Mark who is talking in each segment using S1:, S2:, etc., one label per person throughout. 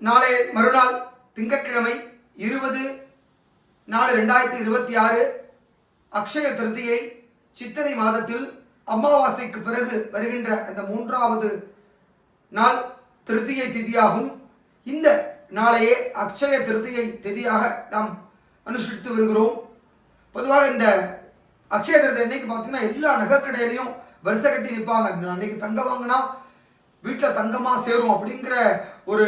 S1: நாளை மறுநாள் திங்கட்கிழமை 20/4/2026 அக்ஷய திருதியை சித்திரை மாதத்தில் அமாவாசைக்கு பிறகு வருகின்ற அந்த 3வது நாள் திருதியை திதியாகும். இந்த நாளையே அக்ஷய திருதியை திதியாக நாம் அனுஷ்டித்து வருகிறோம். பொதுவாக இந்த அக்ஷய திருதி அன்னைக்கு பார்த்தீங்கன்னா எல்லா நகைக்கடையிலையும் வரிசை கட்டி நிற்பாங்க. அன்னைக்கு தங்கம் வாங்கினா வீட்டில் தங்கமாக சேரும் அப்படிங்கிற ஒரு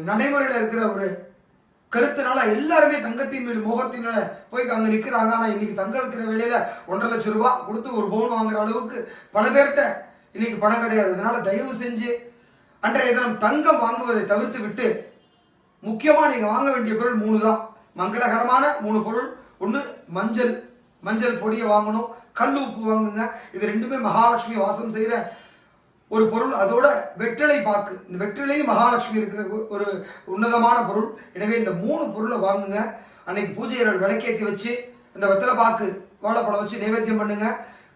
S1: நடைமுறையில் இருக்கிற ஒரு கருத்துனால எல்லாருமே தங்கத்தின் மேல் மோகத்தினால போய் அங்கே நிற்கிறாங்க. ஆனால் இன்னைக்கு தங்கம் இருக்கிற வேலையில் 1.5 லட்சம் ரூபாய் கொடுத்து ஒரு பவுன் வாங்குற அளவுக்கு பல பேர்கிட்ட இன்னைக்கு பணம் கிடையாது. அதனால தயவு செஞ்சு அன்றைய தினம் தங்கம் வாங்குவதை தவிர்த்து விட்டு முக்கியமாக நீங்கள் வாங்க வேண்டிய பொருள் 3 தான். மங்களகரமான 3 பொருள். ஒன்று மஞ்சள் பொடியை வாங்கணும், கல் உப்பு வாங்குங்க. இது ரெண்டுமே மகாலட்சுமி வாசம் செய்கிற ஒரு பொருள். அதோட வெற்றிலை பாக்கு, இந்த வெற்றிலையும் மகாலட்சுமி இருக்கிற ஒரு உன்னதமான பொருள். எனவே இந்த 3 பொருளை வாங்குங்க. அன்னைக்கு பூஜை விளக்கேற்றி வச்சு இந்த வெத்தலை பாக்கு வாழைப்பழம் வச்சு நைவேத்தியம் பண்ணுங்க.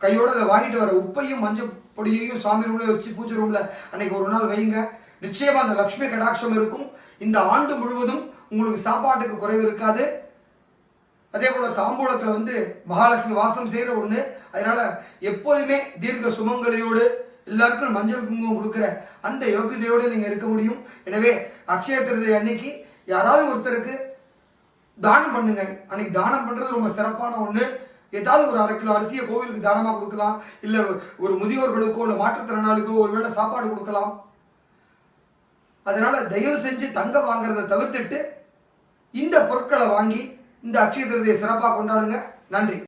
S1: கையோடு அதை வாங்கிட்டு வர உப்பையும் மஞ்சள் பொடியையும் சாமி ரூம்ல வச்சு பூஜை ரூம்ல அன்னைக்கு ஒரு நாள் வைங்க. நிச்சயமா அந்த லட்சுமி கடாட்சம் இருக்கும். இந்த ஆண்டு முழுவதும் உங்களுக்கு சாப்பாட்டுக்கு குறைவு இருக்காது. அதே போல தாம்பூலத்தில் மகாலட்சுமி வாசம் செய்கிற ஒன்று. அதனால எப்போதுமே தீர்க்க சுமங்கலியோடு எல்லாருக்கும் மஞ்சள் குங்குமம் கொடுக்குற அந்த யோகியதையோடு நீங்கள் இருக்க முடியும். எனவே அக்ஷய திருதி அன்னைக்கு யாராவது ஒருத்தருக்கு தானம் பண்ணுங்க. அன்னைக்கு தானம் பண்ணுறது ரொம்ப சிறப்பான ஒன்று. ஏதாவது ஒரு 1/2 கிலோ அரிசியை கோவிலுக்கு தானமாக கொடுக்கலாம். இல்லை ஒரு முதியோர்களுக்கோ இல்லை மாற்றுத்திறனாளிக்கோ ஒரு வேளை சாப்பாடு கொடுக்கலாம். அதனால தயவு செஞ்சு தங்கம் வாங்குறதை தவிர்த்துட்டு இந்த பொருட்களை வாங்கி இந்த அக்ஷய திருதியை சிறப்பாக கொண்டாடுங்க. நன்றி.